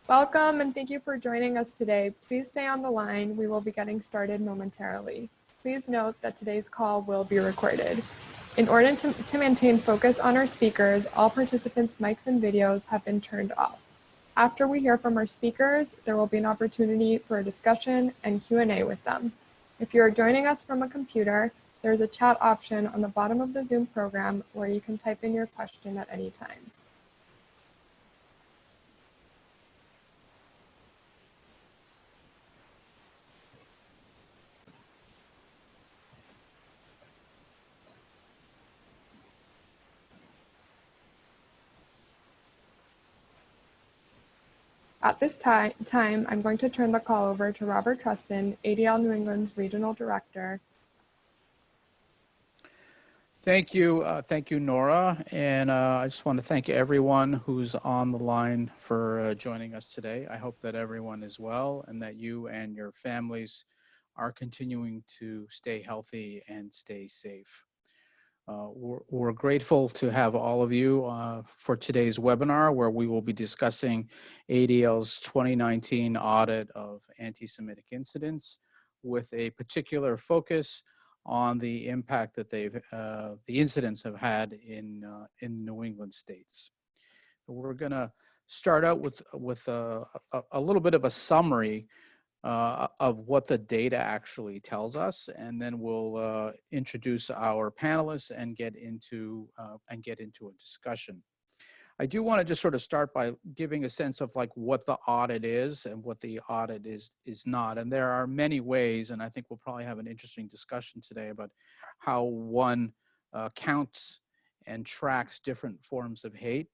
Welcome and thank you for joining us today. Please stay on the line. We will be getting started momentarily. Please note that today's call will be recorded. In order to maintain focus on our speakers, all participants' mics and videos have been turned off. After we hear from our speakers, there will be an opportunity for a discussion and Q&A with them. If you are joining us from a computer, there is a chat option on the bottom of the Zoom program where you can type in your question at any time. At this time, I'm going to turn the call over to Robert Truston, ADL New England's Regional Director. Thank you, Nora. And I just want to thank everyone who's on the line for joining us today. I hope that everyone is well and that you and your families are continuing to stay healthy and stay safe. We're grateful to have all of you for today's webinar, where we will be discussing ADL's 2019 audit of anti-Semitic incidents with a particular focus on the impact that the incidents have had in New England states. We're going to start out with a little bit of a summary of what the data actually tells us, and then we'll introduce our panelists and get into a discussion. I do want to just sort of start by giving a sense of like what the audit is and what the audit is not. And there are many ways, and I think we'll probably have an interesting discussion today about how one counts and tracks different forms of hate.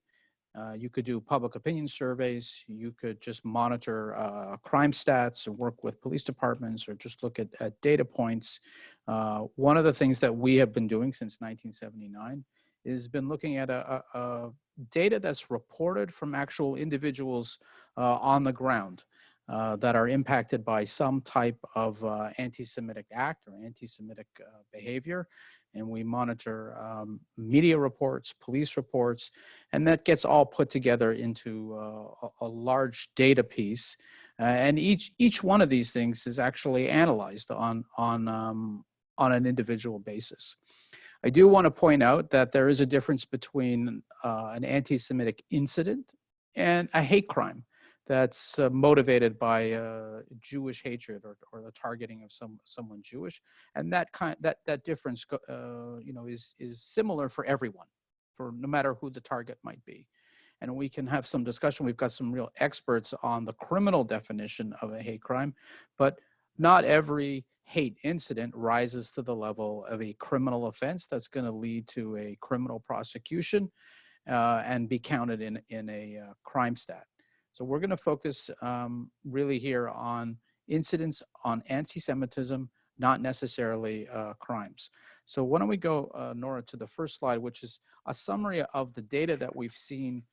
You could do public opinion surveys. You could just monitor crime stats and work with police departments, or just look at data points. One of the things that we have been doing since 1979 is been looking at a data that's reported from actual individuals on the ground that are impacted by some type of anti-Semitic act or anti-Semitic behavior. And we monitor media reports, police reports, and that gets all put together into a large data piece. And each one of these things is actually analyzed on an individual basis. I do want to point out that there is a difference between an anti-Semitic incident and a hate crime that's motivated by Jewish hatred or the targeting of someone Jewish, and that difference, is similar for everyone, for no matter who the target might be. And we can have some discussion. We've got some real experts on the criminal definition of a hate crime, but not every hate incident rises to the level of a criminal offense that's going to lead to a criminal prosecution and be counted in a crime stat. So we're going to focus really here on incidents on anti-Semitism, not necessarily crimes. So why don't we go, Nora, to the first slide, which is a summary of the data that we've seen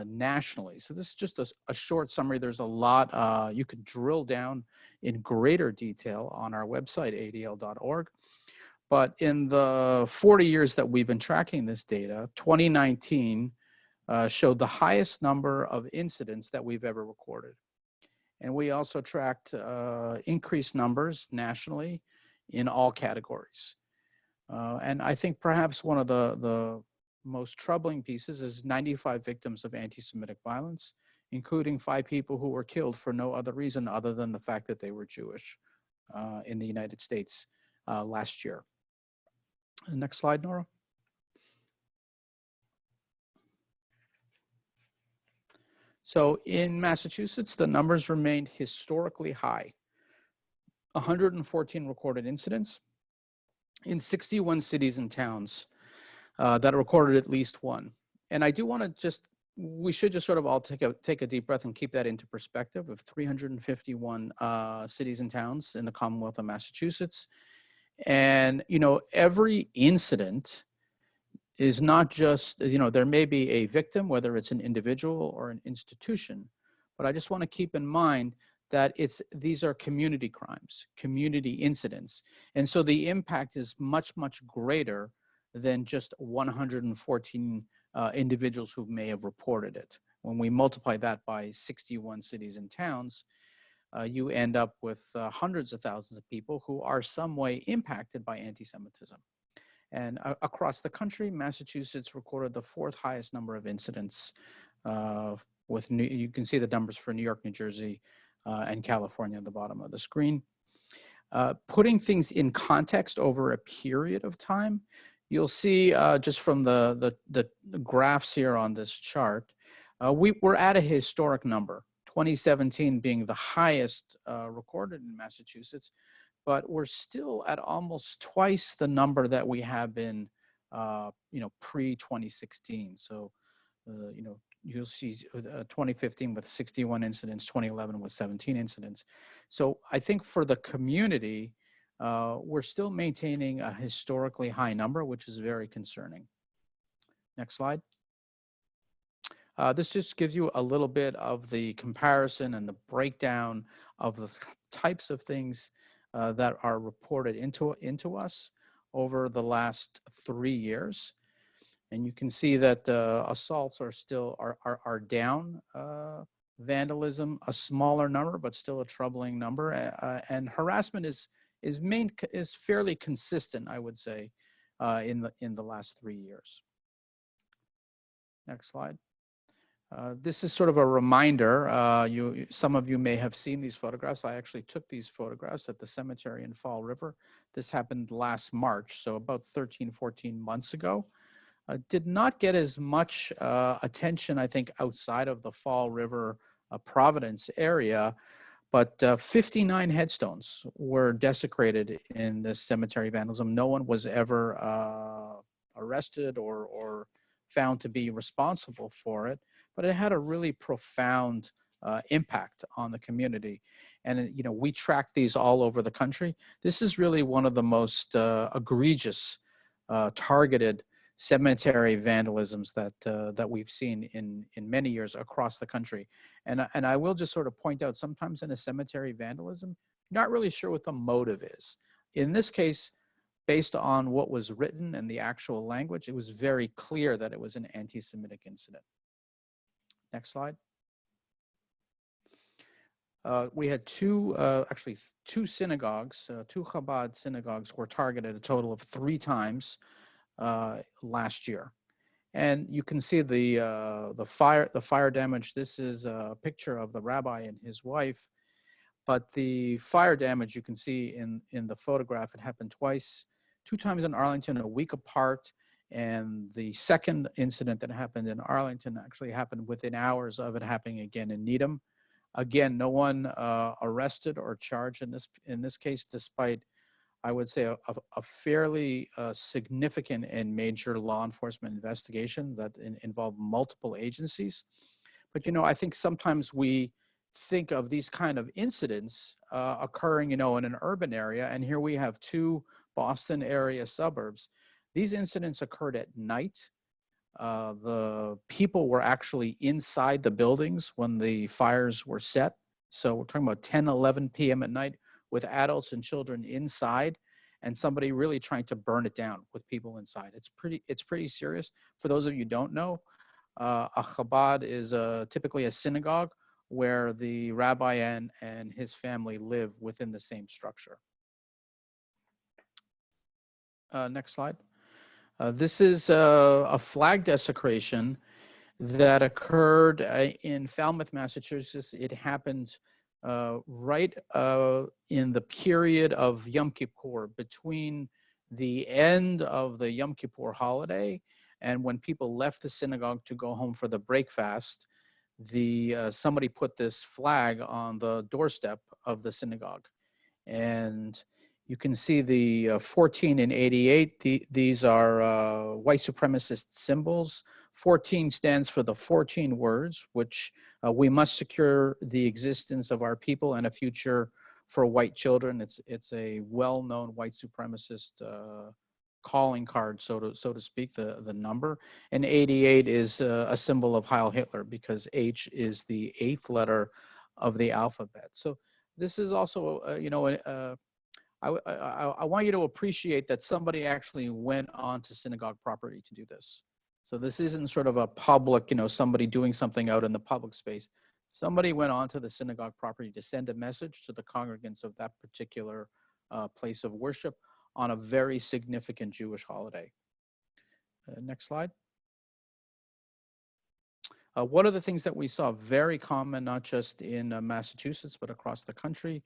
nationally. So this is just a short summary. There's a lot. You can drill down in greater detail on our website, adl.org. But in the 40 years that we've been tracking this data, 2019 showed the highest number of incidents that we've ever recorded. And we also tracked increased numbers nationally in all categories. And I think perhaps one of the most troubling pieces is 95 victims of anti-Semitic violence, including 5 people who were killed for no other reason other than the fact that they were Jewish in the United States last year. Next slide, Nora. So in Massachusetts, the numbers remained historically high. 114 recorded incidents in 61 cities and towns that recorded at least one. And I do want to we should just sort of all take a deep breath and keep that into perspective of 351 cities and towns in the Commonwealth of Massachusetts. And, every incident is not just, there may be a victim, whether it's an individual or an institution, but I just want to keep in mind that these are community crimes, community incidents. And so the impact is much, much greater than just 114 individuals who may have reported it. when we multiply that by 61 cities and towns, you end up with hundreds of thousands of people who are some way impacted by anti-Semitism. And across the country, Massachusetts recorded the fourth highest number of incidents you can see the numbers for New York, New Jersey, and California at the bottom of the screen. Putting things in context over a period of time, you'll see just from the graphs here on this chart, we're at a historic number, 2017 being the highest recorded in Massachusetts, but we're still at almost twice the number that we have been, pre-2016. So, you'll see 2015 with 61 incidents, 2011 with 17 incidents. So I think for the community, we're still maintaining a historically high number, which is very concerning. Next slide. This just gives you a little bit of the comparison and the breakdown of the types of things that are reported into us over the last 3 years. And you can see that assaults are still are down. Vandalism, a smaller number, but still a troubling number. And harassment is fairly consistent, I would say, in the last 3 years. Next slide. This is sort of a reminder. Some of you may have seen these photographs. I actually took these photographs at the cemetery in Fall River. This happened last March, so about 13, 14 months ago. Did not get as much attention, I think, outside of the Fall River, Providence area, but 59 headstones were desecrated in this cemetery vandalism. No one was ever arrested or found to be responsible for it, but it had a really profound impact on the community. And we track these all over the country. This is really one of the most egregious, targeted cemetery vandalisms that we've seen in many years across the country. And I will just sort of point out, sometimes in a cemetery vandalism, not really sure what the motive is. In this case, based on what was written and the actual language, it was very clear that it was an anti-Semitic incident. Next slide. We had actually two synagogues, two Chabad synagogues were targeted a total of 3 times last year. And you can see the fire damage. This is a picture of the rabbi and his wife, but the fire damage you can see in the photograph, it happened twice, 2 times in Arlington, a week apart. And the second incident that happened in Arlington actually happened within hours of it happening again in Needham. Again, no one arrested or charged in this case, despite, I would say, a fairly significant and major law enforcement investigation that involved multiple agencies. But, I think sometimes we think of these kind of incidents occurring, in an urban area, and here we have 2 Boston area suburbs. These incidents occurred at night. The people were actually inside the buildings when the fires were set. So we're talking about 10, 11 p.m. at night with adults and children inside, and somebody really trying to burn it down with people inside. It's pretty serious. For those of you who don't know, a Chabad is typically a synagogue where the rabbi and his family live within the same structure. Next slide. This is a flag desecration that occurred in Falmouth, Massachusetts. It happened right in the period of Yom Kippur, between the end of the Yom Kippur holiday and when people left the synagogue to go home for the break fast. Somebody put this flag on the doorstep of the synagogue, and you can see the 14 and 88. These are white supremacist symbols. 14 stands for the 14 words, which we must secure the existence of our people and a future for white children. It's a well-known white supremacist calling card, so to speak, the number. And 88 is a symbol of Heil Hitler, because H is the 8th letter of the alphabet. So this is also, I want you to appreciate that somebody actually went onto synagogue property to do this. So this isn't sort of a public, somebody doing something out in the public space. Somebody went onto the synagogue property to send a message to the congregants of that particular place of worship on a very significant Jewish holiday. Next slide. One of the things that we saw very common, not just in Massachusetts, but across the country,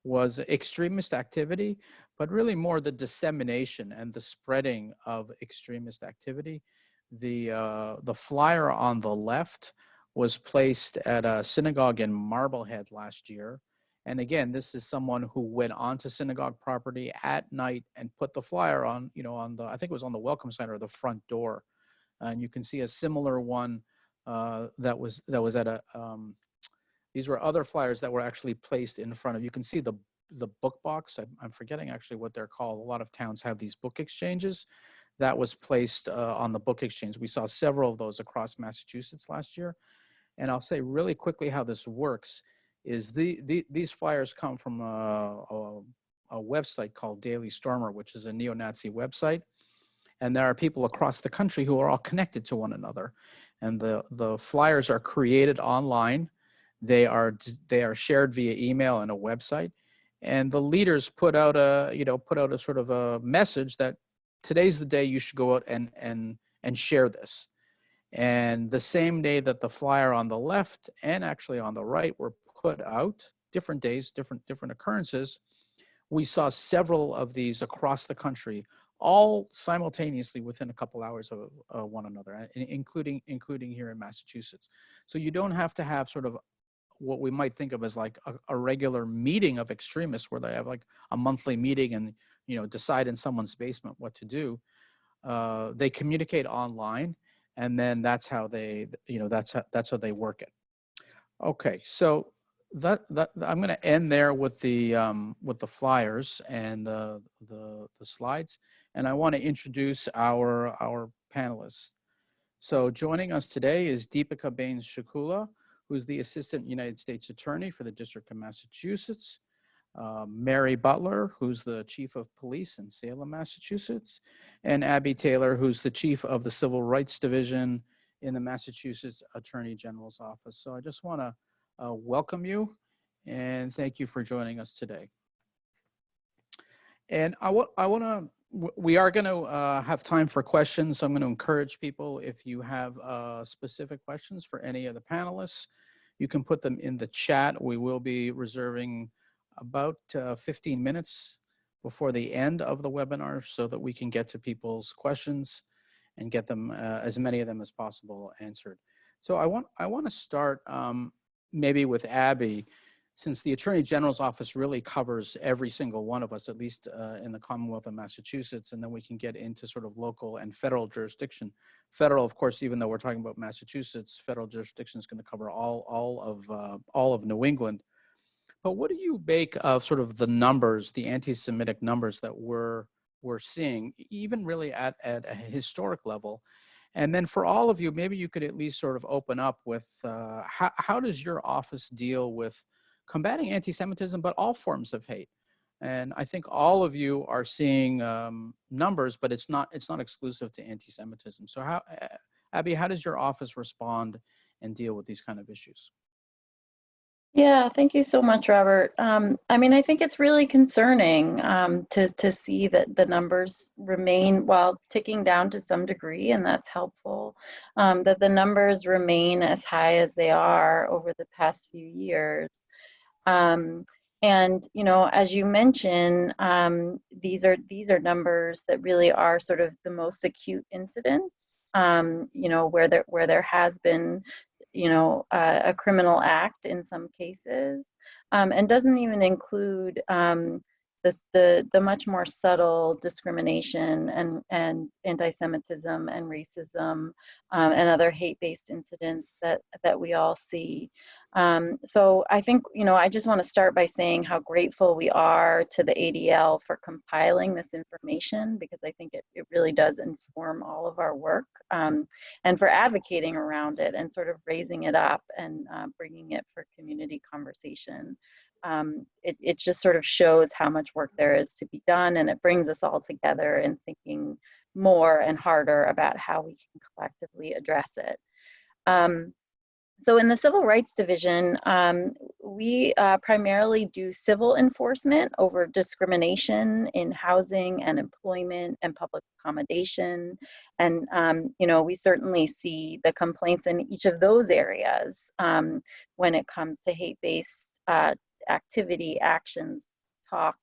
was extremist activity, but really more the dissemination and the spreading of extremist activity. The flyer on the left was placed at a synagogue in Marblehead last year. And again, this is someone who went onto synagogue property at night and put the flyer on, I think it was on the welcome center or the front door. And you can see a similar one that was at a, these were other flyers that were actually placed in front of, you can see the book box. I'm forgetting actually what they're called. A lot of towns have these book exchanges. That was placed on the book exchange. We saw several of those across Massachusetts last year. And I'll say really quickly how this works is these flyers come from a website called Daily Stormer, which is a neo-Nazi website. And there are people across the country who are all connected to one another. And the flyers are created online. They are shared via email and a website. And the leaders put out a sort of a message that today's the day you should go out and share this. And the same day that the flyer on the left and actually on the right were put out, different days, different occurrences, we saw several of these across the country, all simultaneously within a couple hours of one another, including here in Massachusetts. So you don't have to have sort of what we might think of as like a regular meeting of extremists where they have like a monthly meeting and decide in someone's basement what to do. They communicate online, and then that's how they that's how they work it. Okay, so that I'm going to end there with the flyers and the slides, and I want to introduce our panelists. So joining us today is Deepika Bains-Shukula, who's the Assistant United States Attorney for the District of Massachusetts. Mary Butler, who's the Chief of Police in Salem, Massachusetts, and Abby Taylor, who's the Chief of the Civil Rights Division in the Massachusetts Attorney General's Office. So I just want to welcome you and thank you for joining us today. And we are going to have time for questions. So I'm going to encourage people, if you have specific questions for any of the panelists, you can put them in the chat. We will be reserving about 15 minutes before the end of the webinar so that we can get to people's questions and get them, as many of them as possible, answered. So I want to start maybe with Abby, since the Attorney General's office really covers every single one of us, at least in the Commonwealth of Massachusetts, and then we can get into sort of local and federal jurisdiction. Federal, of course, even though we're talking about Massachusetts, federal jurisdiction is going to cover all of New England. But what do you make of sort of the numbers, the anti-Semitic numbers that we're seeing, even really at a historic level? And then for all of you, maybe you could at least sort of open up with how does your office deal with combating anti-Semitism, but all forms of hate? And I think all of you are seeing numbers, but it's not exclusive to anti-Semitism. So Abby, how does your office respond and deal with these kind of issues? Yeah, thank you so much, Robert. I mean, I think it's really concerning to see that the numbers remain, while ticking down to some degree, and that's helpful, that the numbers remain as high as they are over the past few years. And as you mentioned, these are numbers that really are sort of the most acute incidents. Where there has been a criminal act in some cases, and doesn't even include the much more subtle discrimination and anti-Semitism and racism and other hate-based incidents that we all see. So I think, I just want to start by saying how grateful we are to the ADL for compiling this information, because I think it really does inform all of our work, and for advocating around it and sort of raising it up and bringing it for community conversation. It just sort of shows how much work there is to be done, and it brings us all together in thinking more and harder about how we can collectively address it. So in the Civil Rights Division, we primarily do civil enforcement over discrimination in housing and employment and public accommodation. And, we certainly see the complaints in each of those areas when it comes to hate-based activity, actions, talk,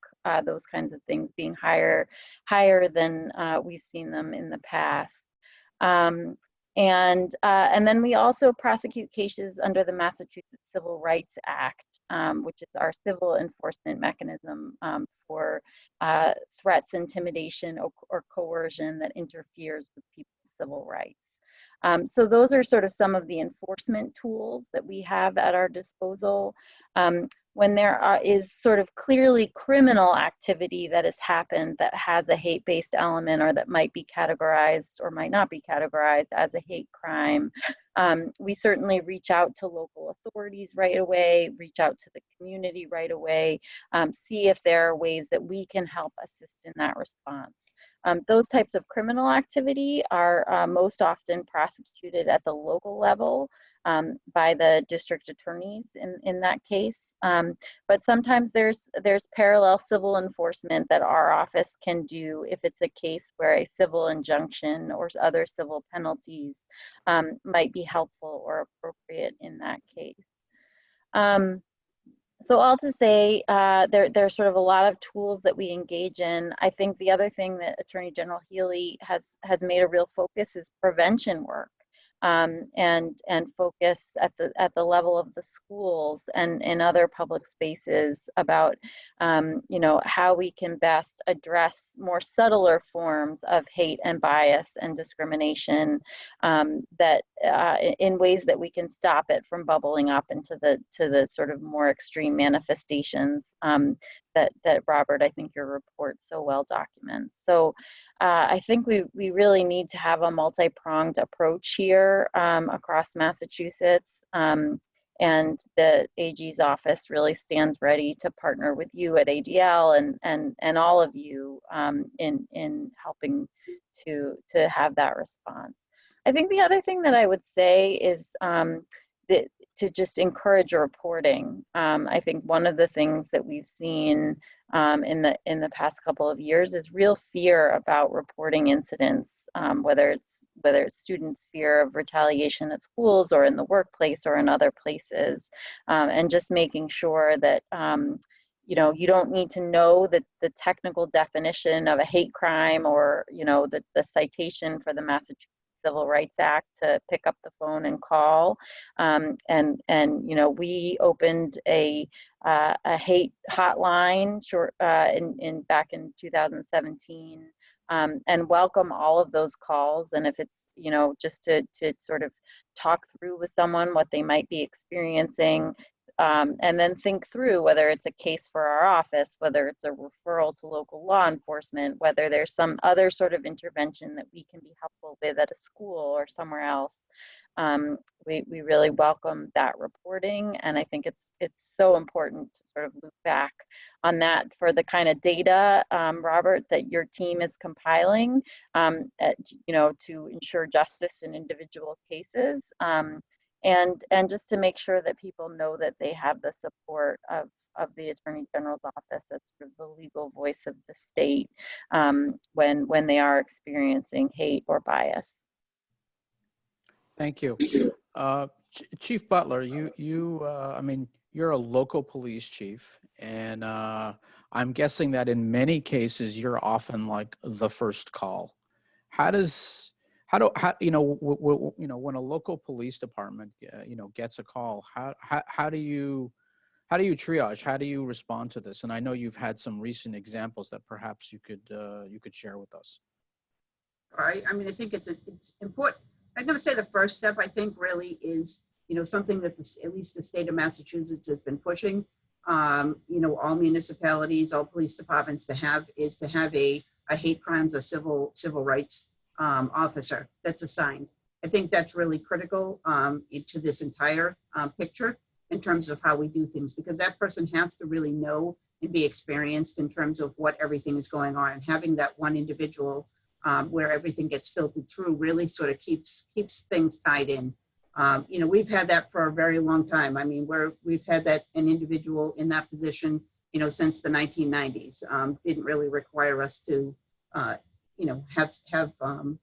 those kinds of things being higher than we've seen them in the past. And then we also prosecute cases under the Massachusetts Civil Rights Act, which is our civil enforcement mechanism for threats, intimidation, or coercion that interferes with people's civil rights. So those are sort of some of the enforcement tools that we have at our disposal. When there is sort of clearly criminal activity that has happened that has a hate-based element or that might be categorized or might not be categorized as a hate crime, we certainly reach out to local authorities right away, reach out to the community right away, see if there are ways that we can help assist in that response. Those types of criminal activity are most often prosecuted at the local level by the district attorneys in that case. But sometimes there's parallel civil enforcement that our office can do if it's a case where a civil injunction or other civil penalties might be helpful or appropriate in that case. So all to say, there's sort of a lot of tools that we engage in. I think the other thing that Attorney General Healy has made a real focus is prevention work, and focus at the level of the schools and in other public spaces about how we can best address more subtler forms of hate and bias and discrimination that in ways that we can stop it from bubbling up into the sort of more extreme manifestations that Robert, I think your report so well documents. So I think we really need to have a multi-pronged approach here across Massachusetts, and the AG's office really stands ready to partner with you at ADL and all of you in helping to have that response. I think the other thing that I would say is to just encourage reporting. I think one of the things that we've seen in the past couple of years is real fear about reporting incidents, whether it's students' fear of retaliation at schools or in the workplace or in other places, and just making sure that you don't need to know the technical definition of a hate crime or the citation for the Massachusetts Civil Rights Act to pick up the phone and call. We opened a hate hotline back in 2017, and welcome all of those calls. And if it's just to sort of talk through with someone what they might be experiencing, and then think through whether it's a case for our office, whether it's a referral to local law enforcement, whether there's some other sort of intervention that we can be helpful with at a school or somewhere else. We really welcome that reporting, and I think it's so important to sort of loop back on that for the kind of data, Robert, that your team is compiling, to ensure justice in individual cases. And just to make sure that people know that they have the support of the Attorney General's office as sort of the legal voice of the state when they are experiencing hate or bias. Thank you. Chief Butler, you're a local police chief, and I'm guessing that in many cases you're often like the first call. When a local police department gets a call, how do you triage? How do you respond to this? And I know you've had some recent examples that perhaps you could share with us. All right. I mean, I think it's important. I'm going to say the first step, I think, really is something that at least the state of Massachusetts has been pushing. All municipalities, all police departments to have a hate crimes or civil rights officer that's assigned. I think that's really critical to this entire picture in terms of how we do things, because that person has to really know and be experienced in terms of what everything is going on, and having that one individual where everything gets filtered through really sort of keeps things tied in. We've had that for a very long time. I mean, we've had an individual in that position, since the 1990s. Didn't really require us to, have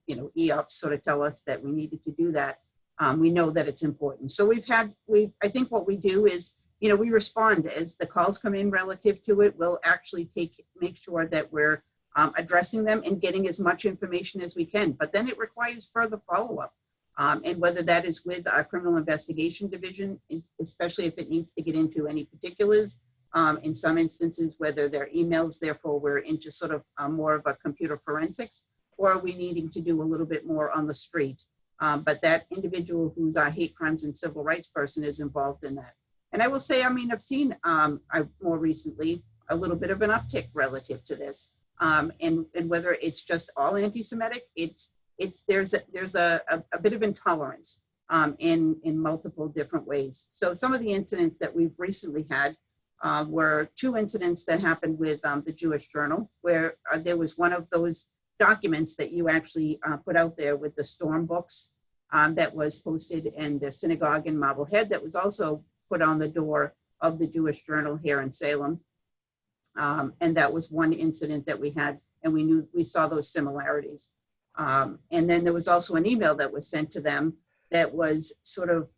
EOPs sort of tell us that we needed to do that. We know that it's important. So I think what we do is, we respond as the calls come in relative to it. We'll actually make sure that we're addressing them and getting as much information as we can. But then it requires further follow-up. And whether that is with our criminal investigation division, especially if it needs to get into any particulars, in some instances, whether they're emails, therefore we're into sort of more of a computer forensics, or are we needing to do a little bit more on the street? But that individual who's our hate crimes and civil rights person is involved in that. And I will say, I mean, I've seen more recently a little bit of an uptick relative to this. And whether it's just all anti-Semitic, there's a bit of intolerance in multiple different ways. So some of the incidents that we've recently had were 2 incidents that happened with the Jewish Journal, where there was one of those documents that you actually put out there with the storm books that was posted in the synagogue in Marblehead, that was also put on the door of the Jewish Journal here in Salem. And that was one incident that we had, and we saw those similarities. And then there was also an email that was sent to them that was sort of,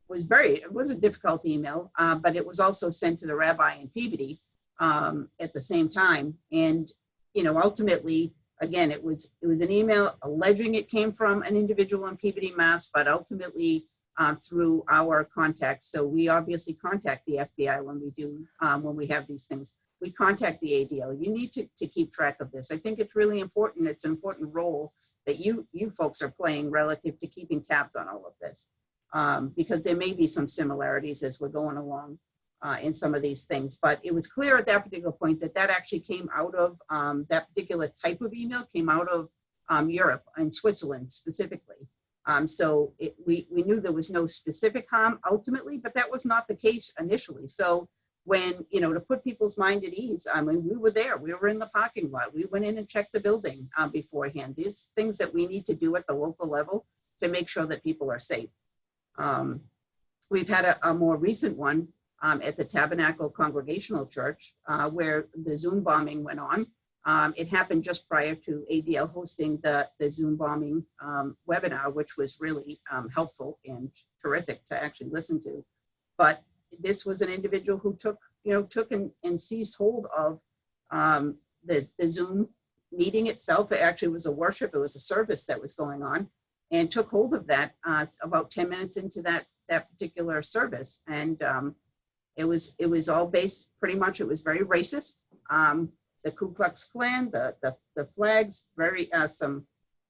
it was a difficult email, but it was also sent to the rabbi in Peabody at the same time. And, ultimately, again, it was an email alleging it came from an individual in Peabody, Mass, but ultimately through our contacts. So we obviously contact the FBI when we have these things. We contact the ADL. You need to keep track of this. I think it's really important. It's an important role that you folks are playing relative to keeping tabs on all of this, because there may be some similarities as we're going along in some of these things. But it was clear at that particular point that actually came out of, that particular type of email came out of Europe and Switzerland specifically. So we knew there was no specific harm ultimately, but that was not the case initially. So when, to put people's mind at ease, I mean, we were there, we were in the parking lot, we went in and checked the building beforehand. These things that we need to do at the local level to make sure that people are safe. We've had a more recent one at the Tabernacle Congregational Church where the Zoom bombing went on. It happened just prior to ADL hosting the Zoom bombing webinar, which was really helpful and terrific to actually listen to. But this was an individual who took and seized hold of the Zoom meeting itself. It actually was a worship, it was a service that was going on, and took hold of that about 10 minutes into that particular service. And it was all based, pretty much, it was very racist. The Ku Klux Klan, the flags, very some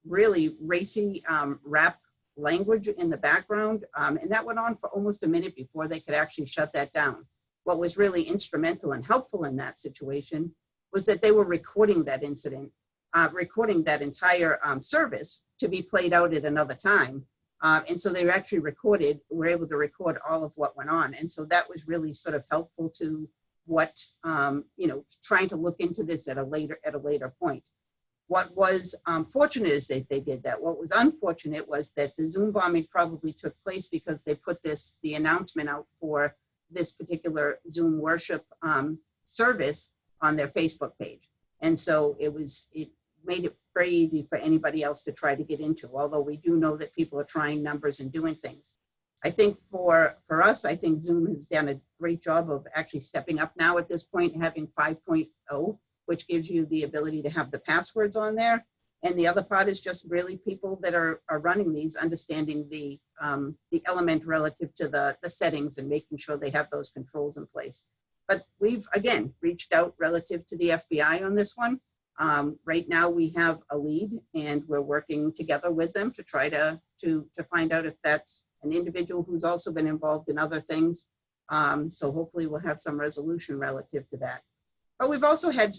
really racy rap language in the background, and that went on for almost a minute before they could actually shut that down. What was really instrumental and helpful in that situation was that they were recording that incident, recording that entire service to be played out at another time. And so they were actually were able to record all of what went on. And so that was really sort of helpful to what, trying to look into this at a later point. What was fortunate is that they did that. What was unfortunate was that the Zoom bombing probably took place because they put the announcement out for this particular Zoom worship service on their Facebook page. And so it made it very easy for anybody else to try to get into, although we do know that people are trying numbers and doing things. I think for us, I think Zoom has done a great job of actually stepping up now at this point, having 5.0, which gives you the ability to have the passwords on there. And the other part is just really people that are running these, understanding the element relative to the settings and making sure they have those controls in place. But we've, again, reached out relative to the FBI on this one. Right now we have a lead, and we're working together with them to try to find out if that's an individual who's also been involved in other things. So hopefully we'll have some resolution relative to that. But we've also had,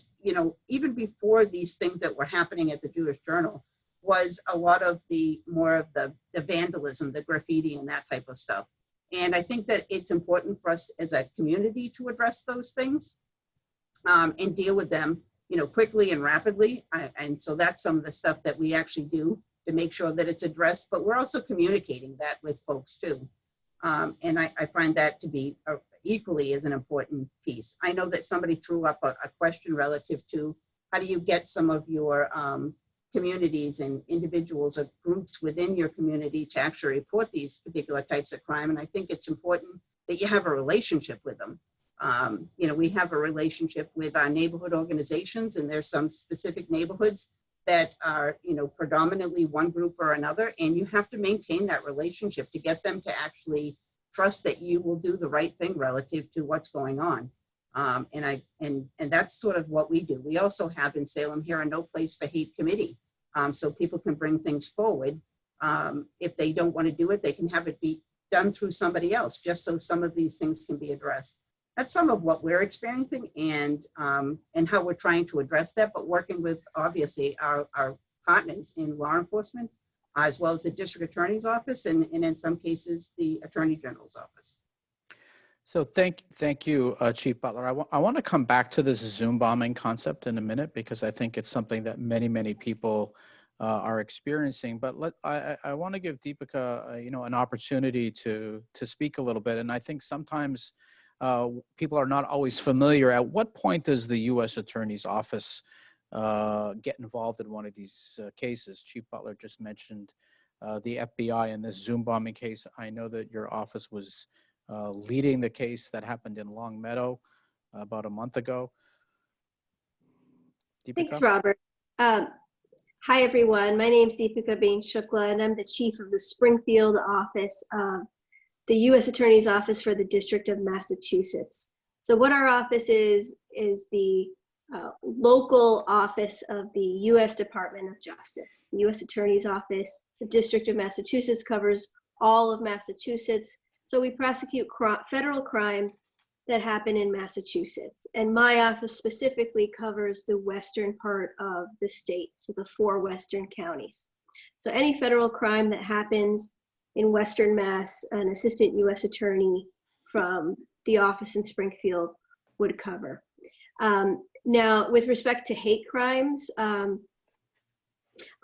even before these things that were happening at the Jewish Journal, was a lot of more of the vandalism, the graffiti and that type of stuff. And I think that it's important for us as a community to address those things and deal with them quickly and rapidly. And so that's some of the stuff that we actually do to make sure that it's addressed, but we're also communicating that with folks too. And I find that to be equally as an important piece. I know that somebody threw up a question relative to how do you get some of your communities and individuals or groups within your community to actually report these particular types of crime. And I think it's important that you have a relationship with them. We have a relationship with our neighborhood organizations, and there's some specific neighborhoods that are, predominantly one group or another, and you have to maintain that relationship to get them to actually trust that you will do the right thing relative to what's going on. And that's sort of what we do. We also have in Salem here a No Place for Hate committee, so people can bring things forward. If they don't want to do it, they can have it be done through somebody else, just so some of these things can be addressed. That's some of what we're experiencing and how we're trying to address that, but working with obviously our partners in law enforcement, as well as the district attorney's office and in some cases the attorney general's office. So thank you, Chief Butler. I want to come back to this Zoom bombing concept in a minute, because I think it's something that many people are experiencing. But I want to give Deepika, an opportunity to speak a little bit. And I think sometimes people are not always familiar. At what point does the U.S. Attorney's Office get involved in one of these cases? Chief Butler just mentioned the FBI in this Zoom bombing case. I know that your office was leading the case that happened in Long Meadow about a month ago. Deepika? Thanks, Robert. Hi, everyone. My name is Deepika Bain Shukla, and I'm the chief of the Springfield office of the U.S. Attorney's Office for the District of Massachusetts. So what our office is the local office of the U.S. Department of Justice. The U.S. Attorney's Office, the District of Massachusetts covers all of Massachusetts. So we prosecute federal crimes that happen in Massachusetts. And my office specifically covers the western part of the state, so the 4 western counties. So any federal crime that happens in Western Mass, an assistant U.S. attorney from the office in Springfield would cover. Now, with respect to hate crimes, a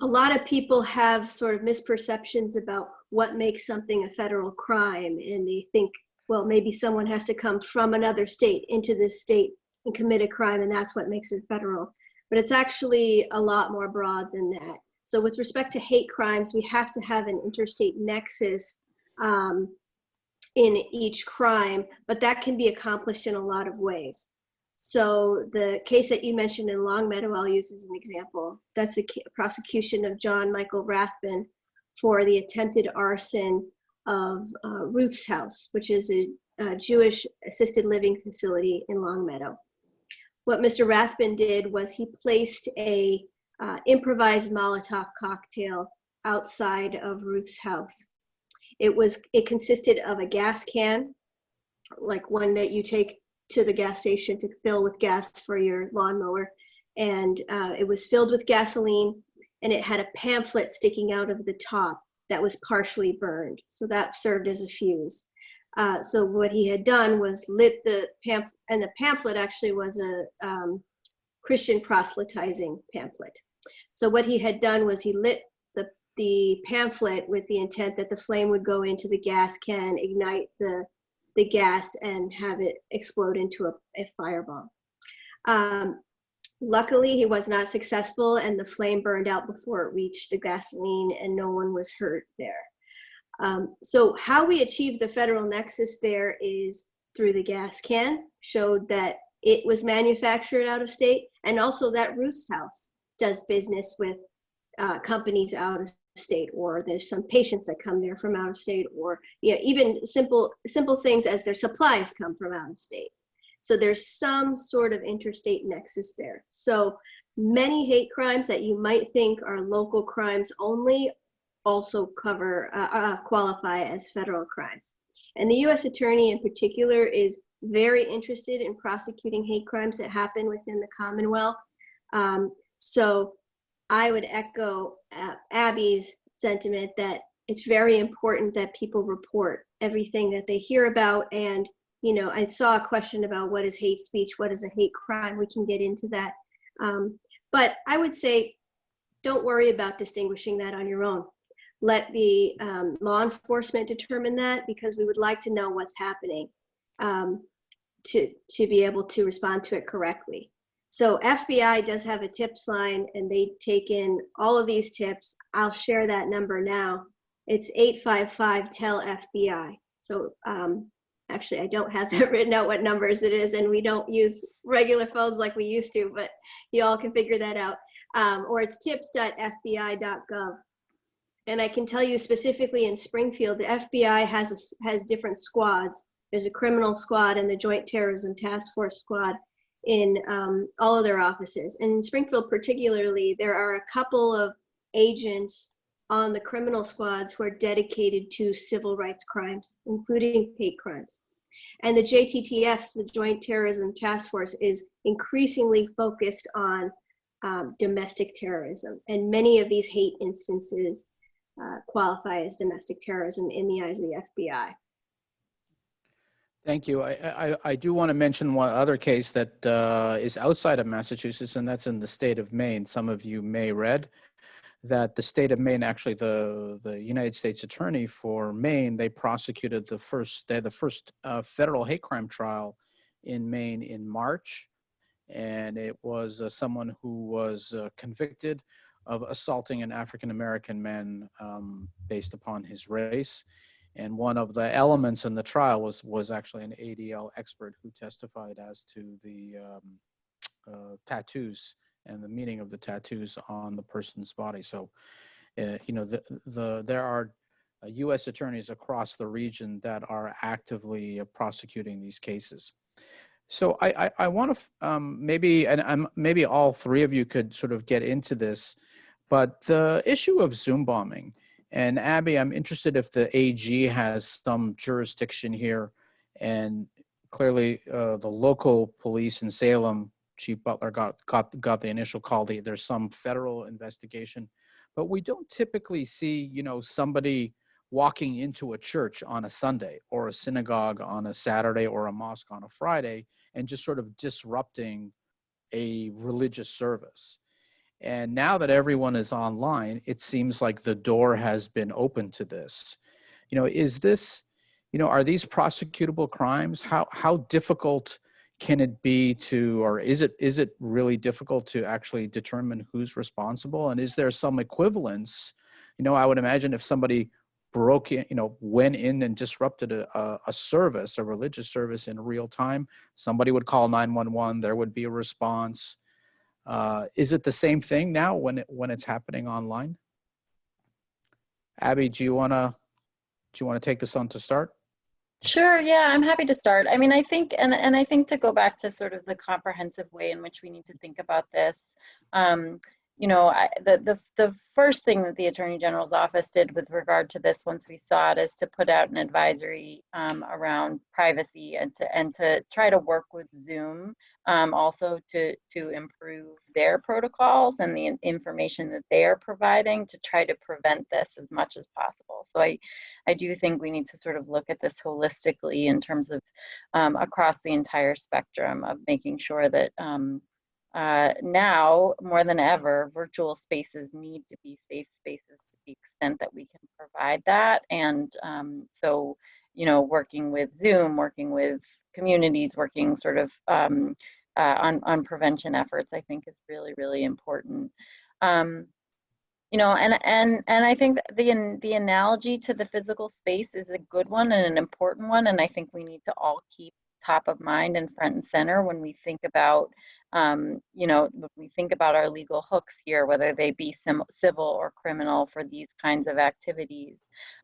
lot of people have sort of misperceptions about what makes something a federal crime, and they think, well, maybe someone has to come from another state into this state and commit a crime, and that's what makes it federal. But it's actually a lot more broad than that. So with respect to hate crimes, we have to have an interstate nexus in each crime, but that can be accomplished in a lot of ways. So the case that you mentioned in Long Meadow, I'll use as an example. That's a prosecution of John Michael Rathbun for the attempted arson of Ruth's House, which is a Jewish assisted living facility in Long Meadow. What Mr. Rathbun did was he placed a improvised Molotov cocktail outside of Ruth's house. It consisted of a gas can, like one that you take to the gas station to fill with gas for your lawnmower, and it was filled with gasoline, and it had a pamphlet sticking out of the top that was partially burned. So that served as a fuse. So what he had done was lit the pamphlet, and the pamphlet actually was a Christian proselytizing pamphlet. So what he had done was he lit the pamphlet with the intent that the flame would go into the gas can, ignite the gas, and have it explode into a fireball. Luckily, he was not successful, and the flame burned out before it reached the gasoline, and no one was hurt there. So how we achieved the federal nexus there is through the gas can, showed that it was manufactured out of state, and also that Ruth's House does business with companies out of state, or there's some patients that come there from out of state, or even simple things as their supplies come from out of state. So there's some sort of interstate nexus there. So many hate crimes that you might think are local crimes only also qualify as federal crimes. And the U.S. Attorney in particular is very interested in prosecuting hate crimes that happen within the Commonwealth. So I would echo Abby's sentiment that it's very important that people report everything that they hear about. And, I saw a question about what is hate speech, what is a hate crime. We can get into that. But I would say, don't worry about distinguishing that on your own. Let the law enforcement determine that, because we would like to know what's happening to be able to respond to it correctly. So FBI does have a tips line, and they take in all of these tips. I'll share that number now. It's 855-TEL-FBI. So actually, I don't have that written out what numbers it is, and we don't use regular phones like we used to, but you all can figure that out. Or it's tips.fbi.gov. And I can tell you specifically in Springfield, the FBI has different squads. There's a criminal squad and the Joint Terrorism Task Force squad in all of their offices. And in Springfield particularly, there are a couple of agents on the criminal squads who are dedicated to civil rights crimes, including hate crimes. And the JTTF, the Joint Terrorism Task Force, is increasingly focused on domestic terrorism. And many of these hate instances qualify as domestic terrorism in the eyes of the FBI. Thank you. I do want to mention one other case that is outside of Massachusetts, and that's in the state of Maine. Some of you may read that the state of Maine, actually the United States Attorney for Maine, they prosecuted the first federal hate crime trial in Maine in March. And it was someone who was convicted of assaulting an African-American man based upon his race. And one of the elements in the trial was actually an ADL expert who testified as to the tattoos and the meaning of the tattoos on the person's body. So, you know, there are U.S. attorneys across the region that are actively prosecuting these cases. So I want to maybe all three of you could sort of get into this, but the issue of Zoom bombing. And Abby, I'm interested if the AG has some jurisdiction here, and clearly the local police in Salem, Chief Butler got the initial call. There's some federal investigation, but we don't typically see, you know, somebody walking into a church on a Sunday or a synagogue on a Saturday or a mosque on a Friday and just sort of disrupting a religious service. And now that everyone is online, it seems like the door has been open to this. You know, is this, you know, are these prosecutable crimes? How difficult can it be to, or is it really difficult to actually determine who's responsible? And is there some equivalence? You know, I would imagine if somebody broke in, you know, went in and disrupted a service, a religious service in real time, somebody would call 911, there would be a response. Is it the same thing now when it's happening online? Abby, do you want to take this on to start? Sure, yeah, I'm happy to start. I mean, I think, and I think to go back to sort of the comprehensive way in which we need to think about this, you know, the first thing that the Attorney General's office did with regard to this, once we saw it, is to put out an advisory around privacy and to try to work with Zoom also to improve their protocols and the information that they are providing to try to prevent this as much as possible. So I do think we need to sort of look at this holistically in terms of across the entire spectrum of making sure that now more than ever, virtual spaces need to be safe spaces to the extent that we can provide that. And so, you know, working with Zoom, working with communities, working sort of on prevention efforts, I think is really, really important. You know, and I think the analogy to the physical space is a good one and an important one, and I think we need to all keep top of mind and front and center when we think about, you know, when we think about our legal hooks here, whether they be civil or criminal for these kinds of activities.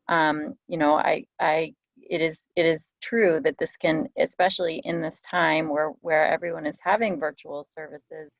You know, it is true that this can, especially in this time where everyone is having virtual services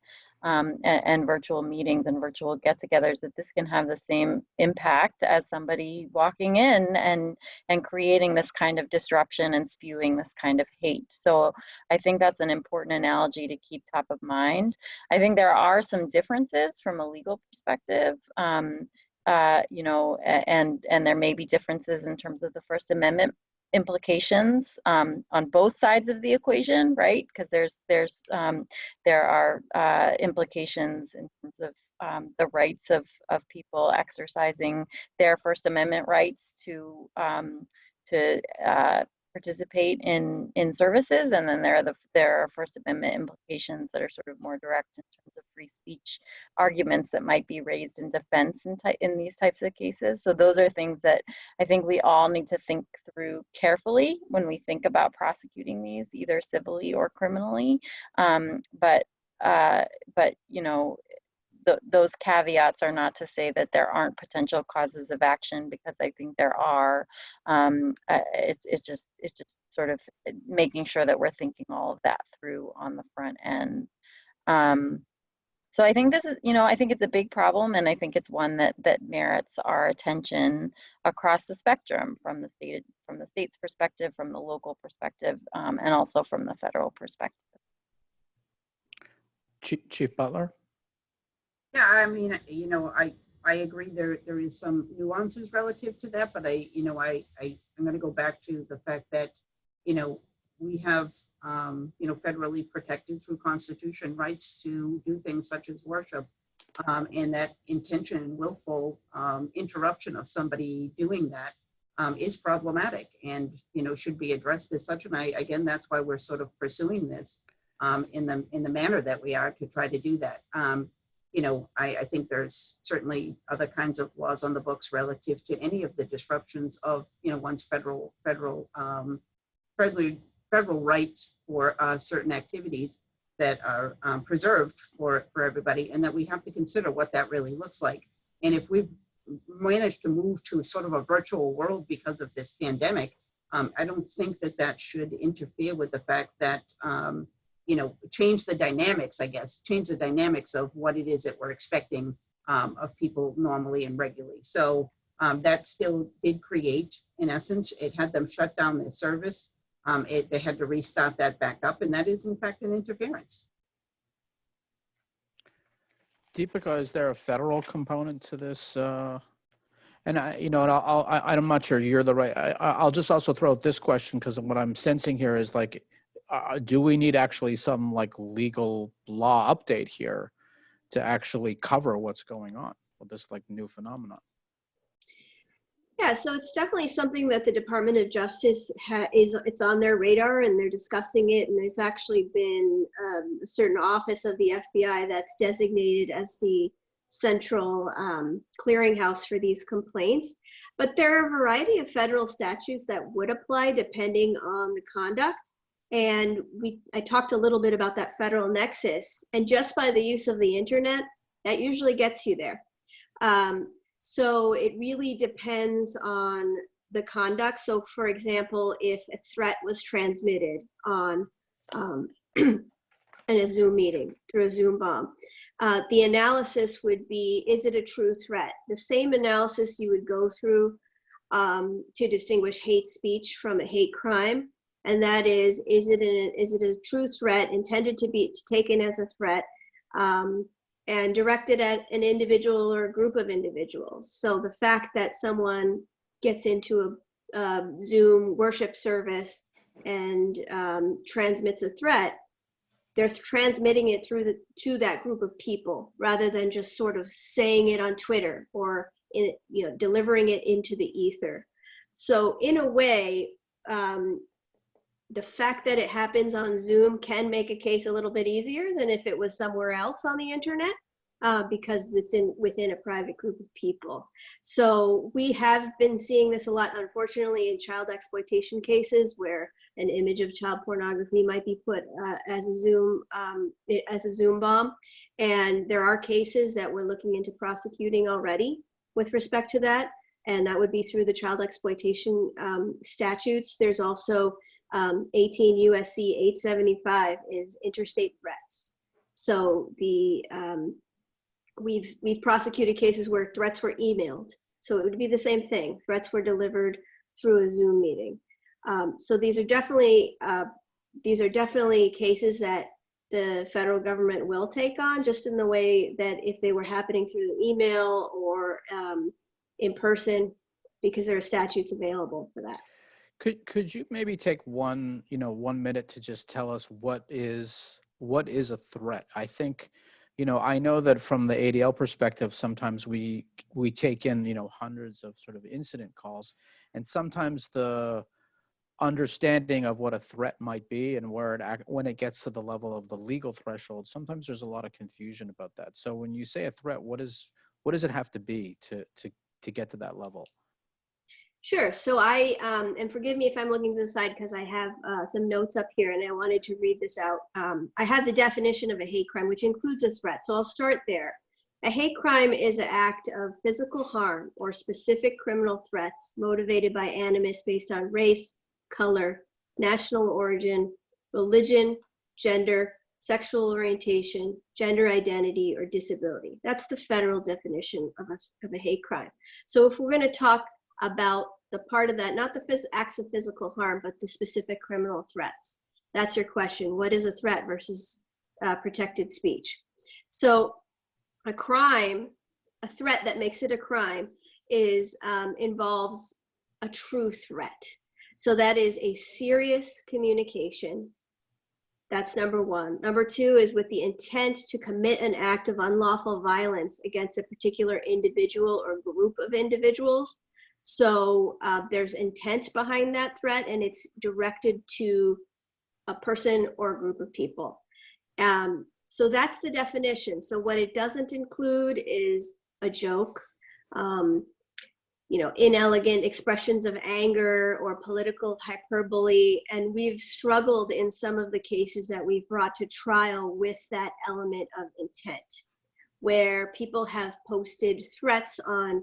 and virtual meetings and virtual get-togethers, that this can have the same impact as somebody walking in and creating this kind of disruption and spewing this kind of hate. So I think that's an important analogy to keep top of mind. I think there are some differences from a legal perspective, you know, and there may be differences in terms of the First Amendment implications on both sides of the equation, right? Because there are implications in terms of the rights of people exercising their First Amendment rights to participate in services, and then there are First Amendment implications that are sort of more direct in terms of free speech arguments that might be raised in defense in these types of cases. So those are things that I think we all need to think through carefully when we think about prosecuting these, either civilly or criminally. But you know, those caveats are not to say that there aren't potential causes of action, because I think there are. It's just sort of making sure that we're thinking all of that through on the front end. So I think this is, you know, I think it's a big problem, and I think it's one that merits our attention across the spectrum, from the state's perspective, from the local perspective, and also from the federal perspective. Chief Butler. Yeah, I mean, you know, I agree there is some nuances relative to that, but I'm going to go back to the fact that, you know, we have, you know, federally protected through Constitution rights to do things such as worship, and that intention and willful interruption of somebody doing that is problematic, and, you know, should be addressed as such. And again, that's why we're sort of pursuing this in the manner that we are, to try to do that. You know, I think there's certainly other kinds of laws on the books relative to any of the disruptions of, you know, one's federal rights for certain activities that are preserved for everybody, and that we have to consider what that really looks like. And if we've managed to move to sort of a virtual world because of this pandemic, I don't think that should interfere with the fact that you know, change the dynamics of what it is that we're expecting of people normally and regularly. So that still did create, in essence, it had them shut down their service. They had to restart that back up, and that is in fact an interference. Deepika, is there a federal component to this? And I'm not sure you're the right. I'll just also throw out this question, because what I'm sensing here is like, do we need actually some like legal law update here to actually cover what's going on with this like new phenomenon? Yeah, so it's definitely something that the Department of Justice it's on their radar, and they're discussing it. And there's actually been a certain office of the FBI that's designated as the central clearinghouse for these complaints. But there are a variety of federal statutes that would apply depending on the conduct. And I talked a little bit about that federal nexus, and just by the use of the internet, that usually gets you there. So it really depends on the conduct. So for example, if a threat was transmitted on in a Zoom meeting through a Zoom bomb, the analysis would be, is it a true threat? The same analysis you would go through to distinguish hate speech from a hate crime. And that is it a true threat intended to be taken as a threat and directed at an individual or a group of individuals? So the fact that someone gets into a Zoom worship service and transmits a threat, they're transmitting it to that group of people, rather than just sort of saying it on Twitter or delivering it into the ether. So in a way, the fact that it happens on Zoom can make a case a little bit easier than if it was somewhere else on the internet, because it's within a private group of people. So we have been seeing this a lot, unfortunately, in child exploitation cases where an image of child pornography might be put as a Zoom bomb. And there are cases that we're looking into prosecuting already with respect to that, and that would be through the child exploitation statutes. There's also 18 U.S.C. 875 is interstate threats. So we've prosecuted cases where threats were emailed. So it would be the same thing. Threats were delivered through a Zoom meeting. So these are definitely cases that the federal government will take on, just in the way that if they were happening through email or in person, because there are statutes available for that. Could you maybe take 1 minute to just tell us what is a threat? I think, I know that from the ADL perspective, sometimes we take in, hundreds of sort of incident calls, and sometimes the understanding of what a threat might be and when it gets to the level of the legal threshold, sometimes there's a lot of confusion about that. So when you say a threat, what does it have to be to get to that level? Sure. So and forgive me if I'm looking to the side because I have some notes up here and I wanted to read this out. I have the definition of a hate crime, which includes a threat. So I'll start there. A hate crime is an act of physical harm or specific criminal threats motivated by animus based on race, color, national origin, religion, gender, sexual orientation, gender identity, or disability. That's the federal definition of a hate crime. So if we're going to talk about the part of that, not the acts of physical harm, but the specific criminal threats. That's your question. What is a threat versus protected speech? So a crime, a threat that makes it a crime involves a true threat. So that is a serious communication. That's number one. Number two is with the intent to commit an act of unlawful violence against a particular individual or group of individuals. So there's intent behind that threat and it's directed to a person or a group of people. So that's the definition. So what it doesn't include is a joke, inelegant expressions of anger or political hyperbole. And we've struggled in some of the cases that we've brought to trial with that element of intent, where people have posted threats on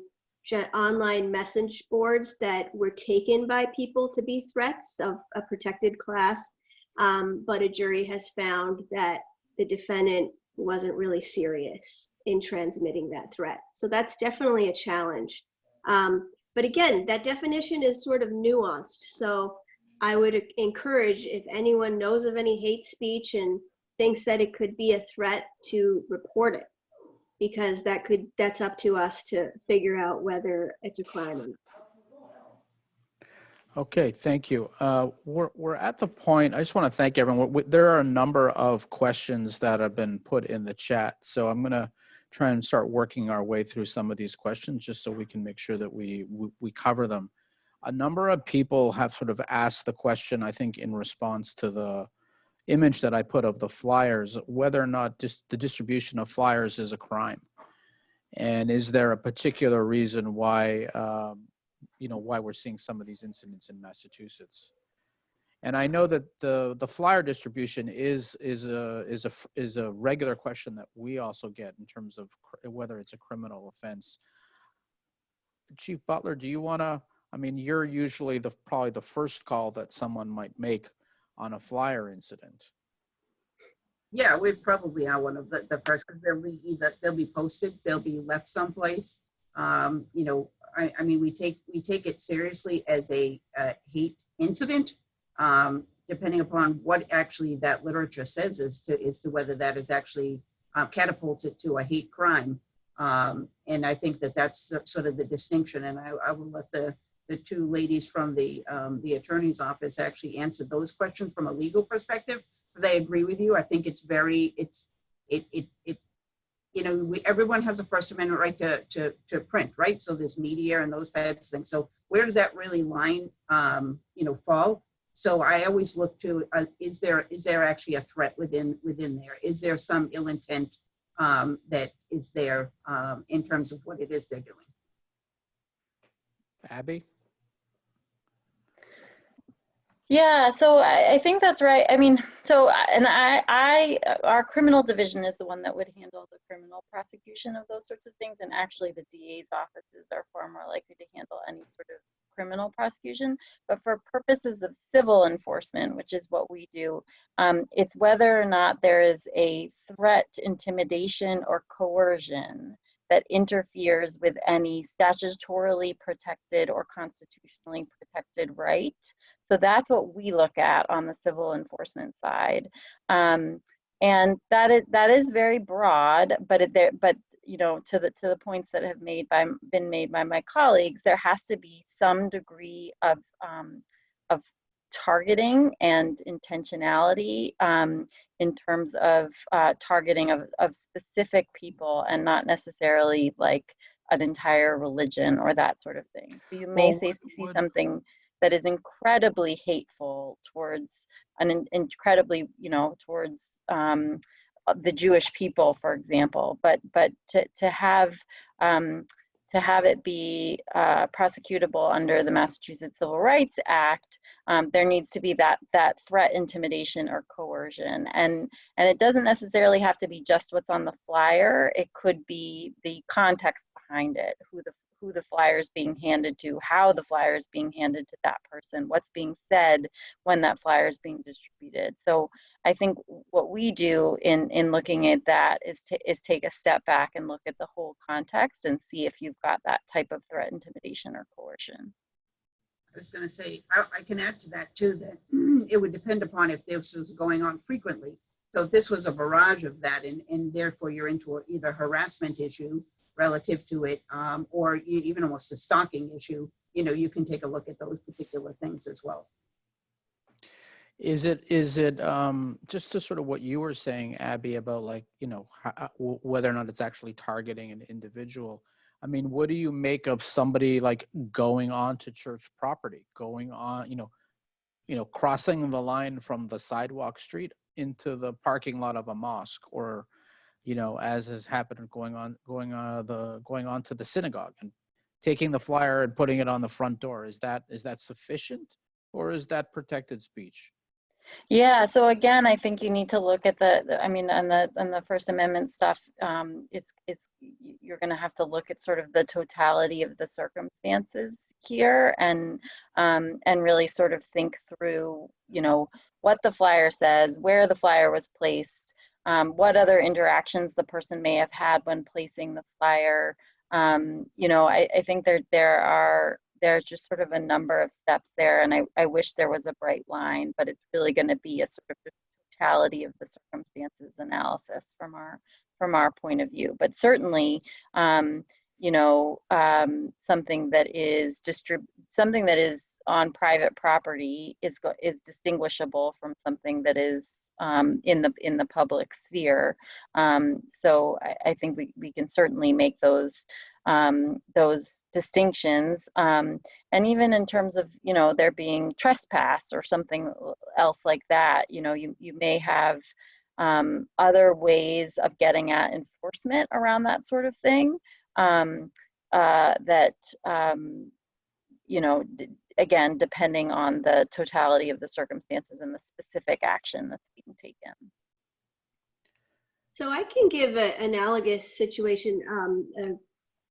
online message boards that were taken by people to be threats of a protected class, but a jury has found that the defendant wasn't really serious in transmitting that threat. So that's definitely a challenge. But again, that definition is sort of nuanced. So I would encourage, if anyone knows of any hate speech and thinks that it could be a threat, to report it, because that's up to us to figure out whether it's a crime or not. Okay, thank you. We're at the point, I just want to thank everyone. There are a number of questions that have been put in the chat. So I'm going to try and start working our way through some of these questions just so we can make sure that we cover them. A number of people have sort of asked the question, I think, in response to the image that I put of the flyers, whether or not the distribution of flyers is a crime. And is there a particular reason why, why we're seeing some of these incidents in Massachusetts? And I know that the flyer distribution is a regular question that we also get in terms of whether it's a criminal offense. Chief Butler, do you want to? I mean, you're usually probably the first call that someone might make on a flyer incident. Yeah, we probably are one of the first, because they'll be posted, they'll be left someplace. I mean, we take it seriously as a hate incident, depending upon what actually that literature says as to whether that is actually catapulted to a hate crime. And I think that's sort of the distinction. And I will let the two ladies from the attorney's office actually answer those questions from a legal perspective, because I agree with you. I think everyone has a First Amendment right to print, right? So there's media and those types of things. So where does that really line, fall? So I always look to, is there actually a threat within there? Is there some ill intent that is there in terms of what it is they're doing? Abby? Yeah, so I think that's right. I mean, our criminal division is the one that would handle the criminal prosecution of those sorts of things. And actually the DA's offices are far more likely to handle any sort of criminal prosecution. But for purposes of civil enforcement, which is what we do, it's whether or not there is a threat, intimidation, or coercion that interferes with any statutorily protected or constitutionally protected right. So that's what we look at on the civil enforcement side, and that is very broad. But to the points that have been made by my colleagues, there has to be some degree of targeting and intentionality in terms of targeting of specific people, and not necessarily like an entire religion or that sort of thing. So you may see something that is incredibly hateful towards incredibly, towards the Jewish people, for example, but to have it be prosecutable under the Massachusetts Civil Rights Act, there needs to be that threat, intimidation, or coercion, and it doesn't necessarily have to be just what's on the flyer. It could be the context behind it, who the flyer is being handed to, how the flyer is being handed to that person, what's being said when that flyer is being distributed. So I think what we do in looking at that is take a step back and look at the whole context and see if you've got that type of threat, intimidation, or coercion. I was going to say, I can add to that too, that it would depend upon if this was going on frequently. So if this was a barrage of that, and therefore you're into either harassment issue relative to it, or even almost a stalking issue, you can take a look at those particular things as well. Is it just to sort of what you were saying, Abby, about like, whether or not it's actually targeting an individual? I mean, what do you make of somebody like going onto church property, going on, crossing the line from the sidewalk street into the parking lot of a mosque, or, as has happened, going on to the synagogue and taking the flyer and putting it on the front door? Is that sufficient, or is that protected speech? Yeah, so again, I think you need to look at on the First Amendment stuff. You're going to have to look at sort of the totality of the circumstances here, and really sort of think through, what the flyer says, where the flyer was placed, what other interactions the person may have had when placing the flyer. I think there's just sort of a number of steps there, and I wish there was a bright line, but it's really going to be a sort of totality of the circumstances analysis from our point of view. But certainly, something that is on private property is distinguishable from something that is in the public sphere. So I think we can certainly make those distinctions, and even in terms of there being trespass or something else like that, you may have other ways of getting at enforcement around that sort of thing, again, depending on the totality of the circumstances and the specific action that's being taken. So I can give an analogous situation, a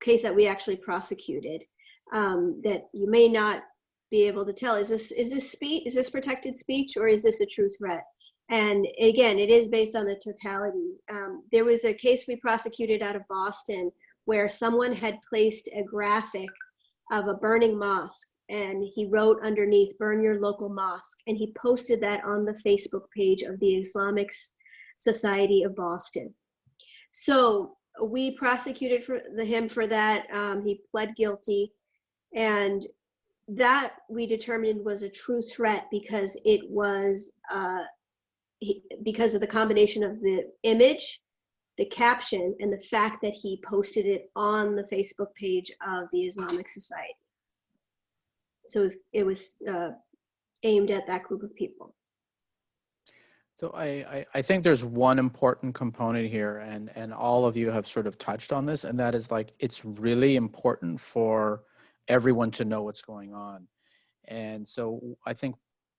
case that we actually prosecuted, that you may not be able to tell. Is this protected speech, or is this a true threat? And again, it is based on the totality. There was a case we prosecuted out of Boston where someone had placed a graphic of a burning mosque, and he wrote underneath, "Burn your local mosque," and he posted that on the Facebook page of the Islamic Society of Boston. So we prosecuted him for that. He pled guilty, and that we determined was a true threat because it was because of the combination of the image, the caption, and the fact that he posted it on the Facebook page of the Islamic Society. So it was aimed at that group of people. So I think there's one important component here, and all of you have sort of touched on this, and that is like, it's really important for everyone to know what's going on. And so I think,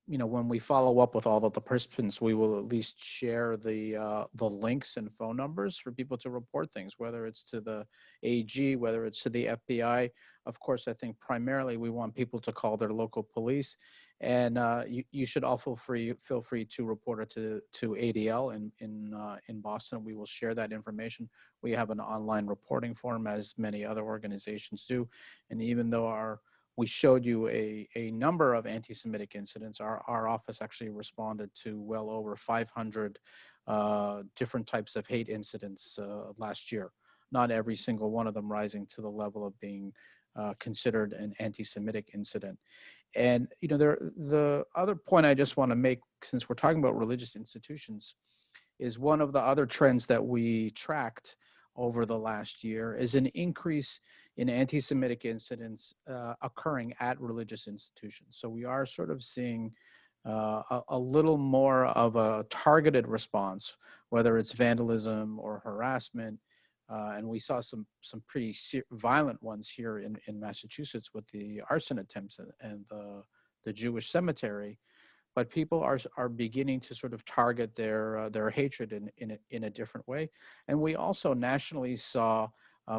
when we follow up with all of the participants, we will at least share the links and phone numbers for people to report things, whether it's to the AG, whether it's to the FBI. Of course, I think primarily we want people to call their local police, and you should all feel free to report it to ADL in Boston. We will share that information. We have an online reporting form, as many other organizations do, and even though we showed you a number of anti-Semitic incidents, our office actually responded to well over 500 different types of hate incidents last year. Not every single one of them rising to the level of being considered an anti-Semitic incident. And the other point I just want to make, since we're talking about religious institutions, is one of the other trends that we tracked over the last year is an increase in anti-Semitic incidents occurring at religious institutions. So we are sort of seeing a little more of a targeted response, whether it's vandalism or harassment. And we saw some pretty violent ones here in Massachusetts with the arson attempts and the Jewish cemetery. But people are beginning to sort of target their hatred in a different way. And we also nationally saw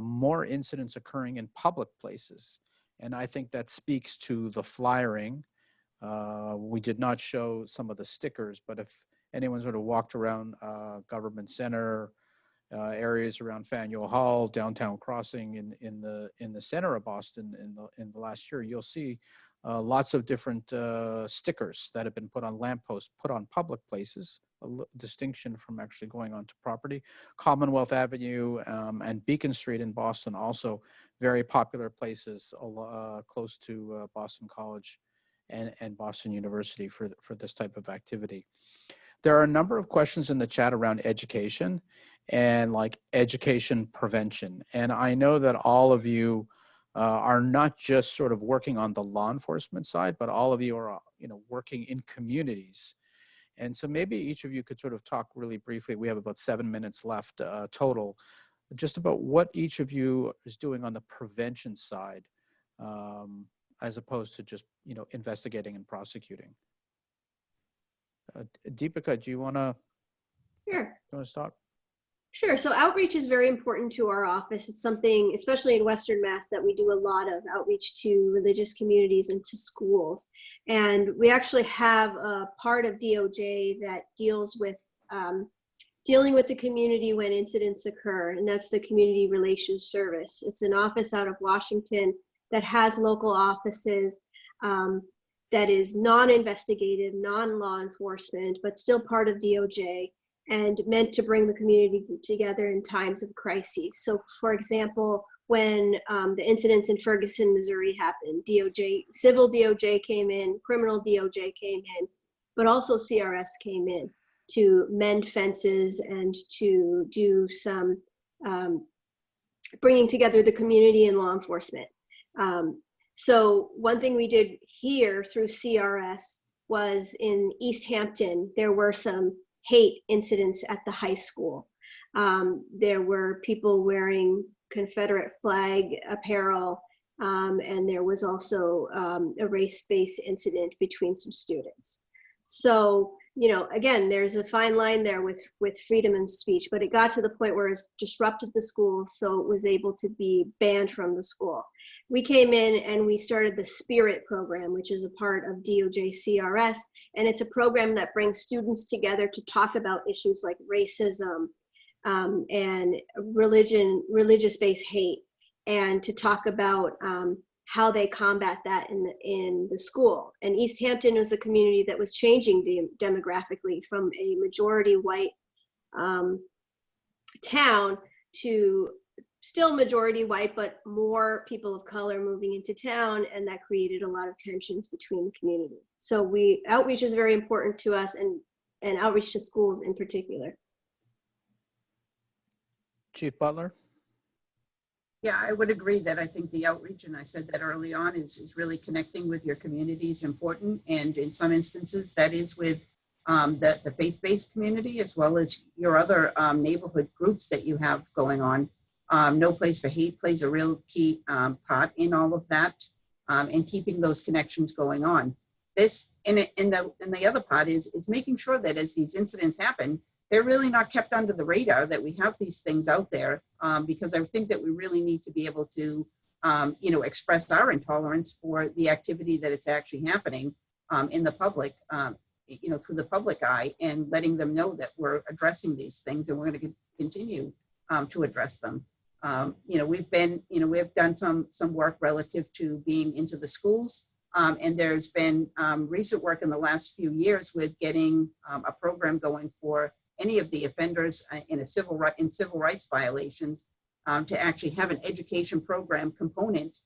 more incidents occurring in public places. And I think that speaks to the flyering. We did not show some of the stickers, but if anyone sort of walked around Government Center, areas around Faneuil Hall, Downtown Crossing in the center of Boston in the last year, you'll see lots of different stickers that have been put on lampposts, put on public places, a distinction from actually going onto property. Commonwealth Avenue and Beacon Street in Boston, also very popular places close to Boston College and Boston University for this type of activity. There are a number of questions in the chat around education and like education prevention. And I know that all of you are not just sort of working on the law enforcement side, but all of you are, working in communities. And so maybe each of you could sort of talk really briefly. We have about 7 minutes left total, just about what each of you is doing on the prevention side, as opposed to just, investigating and prosecuting. Deepika, do you want to start? Sure. So outreach is very important to our office. It's something, especially in Western Mass, that we do a lot of outreach to religious communities and to schools. And we actually have a part of DOJ that deals with dealing with the community when incidents occur, and that's the Community Relations Service. It's an office out of Washington that has local offices that is non-investigative, non-law enforcement, but still part of DOJ, and meant to bring the community together in times of crises. So for example, when the incidents in Ferguson, Missouri happened, DOJ, civil DOJ came in, criminal DOJ came in, but also CRS came in to mend fences and to do some bringing together the community and law enforcement. So one thing we did here through CRS was in East Hampton, there were some hate incidents at the high school. There were people wearing Confederate flag apparel, and there was also a race-based incident between some students. So, again, there's a fine line there with freedom of speech, but it got to the point where it disrupted the school, so it was able to be banned from the school. We came in and we started the SPIRIT program, which is a part of DOJ CRS, and it's a program that brings students together to talk about issues like racism and religious-based hate, and to talk about how they combat that in the school. And East Hampton was a community that was changing demographically from a majority white town to still majority white, but more people of color moving into town, and that created a lot of tensions between the community. So outreach is very important to us, and outreach to schools in particular. Chief Butler? Yeah, I would agree that I think the outreach, and I said that early on, is really connecting with your community is important. And in some instances, that is with the faith-based community, as well as your other neighborhood groups that you have going on. No Place for Hate plays a real key part in all of that, and keeping those connections going on. This, and the other part is making sure that as these incidents happen, they're really not kept under the radar, that we have these things out there, because I think that we really need to be able to, express our intolerance for the activity that it's actually happening in the public, through the public eye, and letting them know that we're addressing these things and we're going to continue to address them. We've done some work relative to being into the schools, and there's been recent work in the last few years with getting a program going for any of the offenders in civil rights violations, to actually have an education program component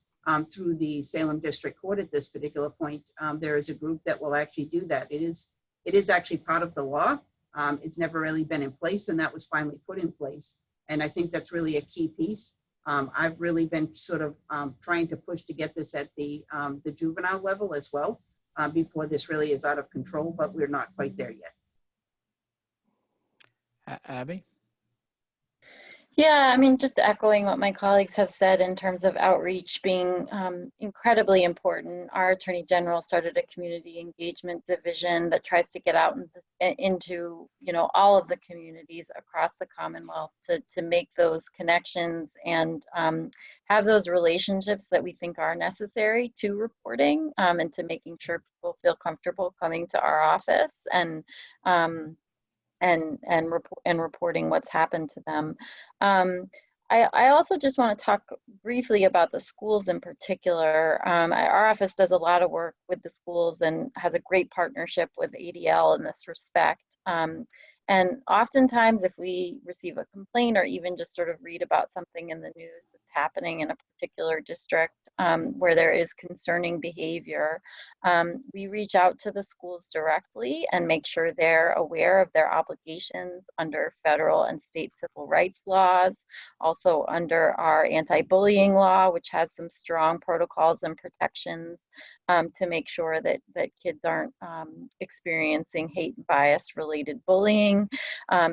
through the Salem District Court at this particular point. There is a group that will actually do that. It is actually part of the law. It's never really been in place, and that was finally put in place. And I think that's really a key piece. I've really been sort of trying to push to get this at the juvenile level as well, before this really is out of control, but we're not quite there yet. Abby? Yeah, I mean, just echoing what my colleagues have said in terms of outreach being incredibly important. Our Attorney General started a community engagement division that tries to get out into all of the communities across the Commonwealth to make those connections and have those relationships that we think are necessary to reporting and to making sure people feel comfortable coming to our office and reporting what's happened to them. I also just want to talk briefly about the schools in particular. Our office does a lot of work with the schools and has a great partnership with ADL in this respect. And oftentimes if we receive a complaint or even just sort of read about something in the news that's happening in a particular district where there is concerning behavior, we reach out to the schools directly and make sure they're aware of their obligations under federal and state civil rights laws, also under our anti-bullying law, which has some strong protocols and protections to make sure that kids aren't experiencing hate and bias related bullying,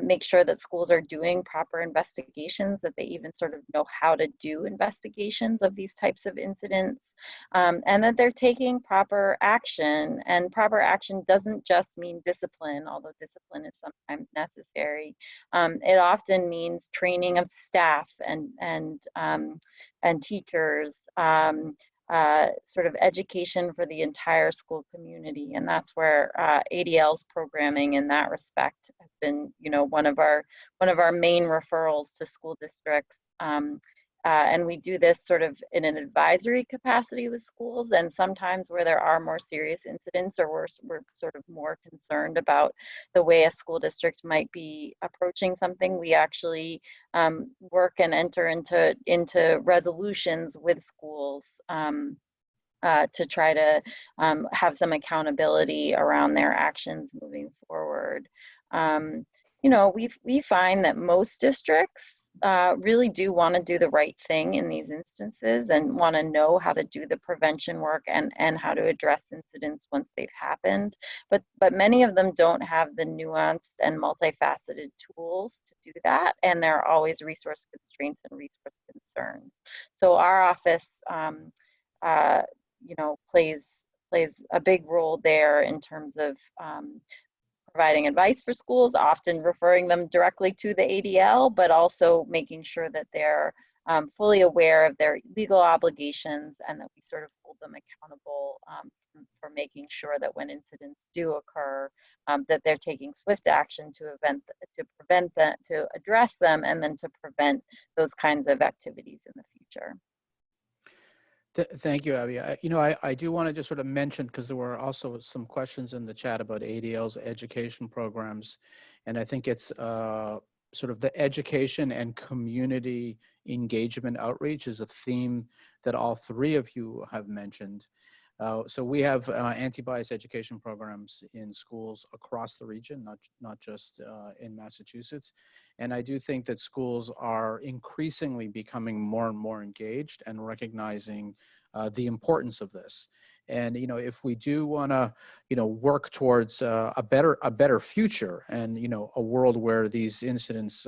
make sure that schools are doing proper investigations, that they even sort of know how to do investigations of these types of incidents, and that they're taking proper action. And proper action doesn't just mean discipline, although discipline is sometimes necessary. It often means training of staff and teachers, sort of education for the entire school community, and that's where ADL's programming in that respect has been, one of our main referrals to school districts. And we do this sort of in an advisory capacity with schools, and sometimes where there are more serious incidents or we're sort of more concerned about the way a school district might be approaching something, we actually work and enter into resolutions with schools to try to have some accountability around their actions moving forward. We find that most districts really do want to do the right thing in these instances and want to know how to do the prevention work and how to address incidents once they've happened. But many of them don't have the nuanced and multifaceted tools to do that, and there are always resource constraints and resource concerns. So our office plays a big role there in terms of providing advice for schools, often referring them directly to the ADL, but also making sure that they're fully aware of their legal obligations and that we sort of hold them accountable for making sure that when incidents do occur, that they're taking swift action to prevent them, to address them, and then to prevent those kinds of activities in the future. Thank you, Abby. I do want to just sort of mention, because there were also some questions in the chat about ADL's education programs, and I think it's sort of the education and community engagement outreach is a theme that all three of you have mentioned. So we have anti-bias education programs in schools across the region, not just in Massachusetts. And I do think that schools are increasingly becoming more and more engaged and recognizing the importance of this. And if we do want to work towards a better future and a world where these incidents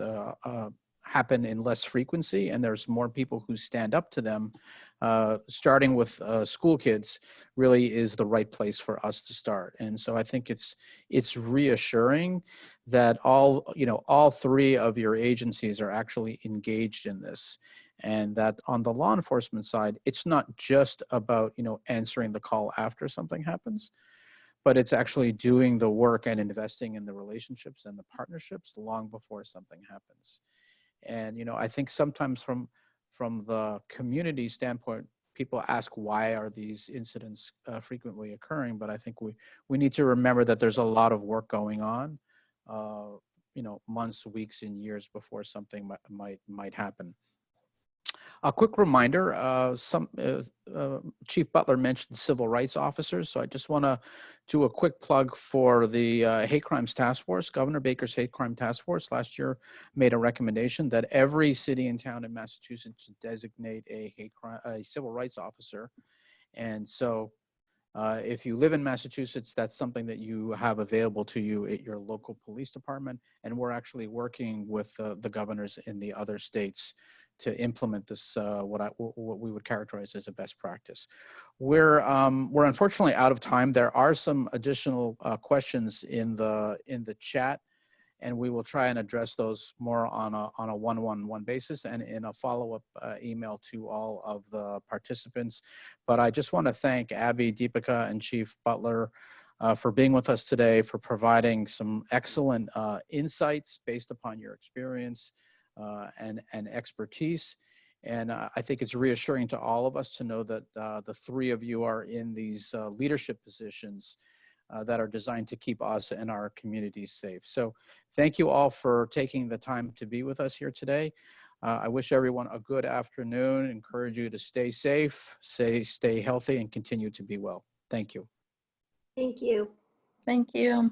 happen in less frequency and there's more people who stand up to them, starting with school kids really is the right place for us to start. And so I think it's reassuring that all three of your agencies are actually engaged in this, and that on the law enforcement side, it's not just about answering the call after something happens, but it's actually doing the work and investing in the relationships and the partnerships long before something happens. And I think sometimes from the community standpoint, people ask, why are these incidents frequently occurring? But I think we need to remember that there's a lot of work going on, months, weeks, and years before something might happen. A quick reminder, Chief Butler mentioned civil rights officers, so I just want to do a quick plug for the Hate Crimes Task Force. Governor Baker's Hate Crime Task Force last year made a recommendation that every city and town in Massachusetts designate a civil rights officer. And so if you live in Massachusetts, that's something that you have available to you at your local police department. And we're actually working with the governors in the other states to implement this, what we would characterize as a best practice. We're unfortunately out of time. There are some additional questions in the chat, and we will try and address those more on a one-on-one basis and in a follow-up email to all of the participants. But I just want to thank Abby, Deepika, and Chief Butler for being with us today, for providing some excellent insights based upon your experience and expertise. And I think it's reassuring to all of us to know that the three of you are in these leadership positions that are designed to keep us and our communities safe. So thank you all for taking the time to be with us here today. I wish everyone a good afternoon, encourage you to stay safe, stay healthy, and continue to be well. Thank you. Thank you. Thank you.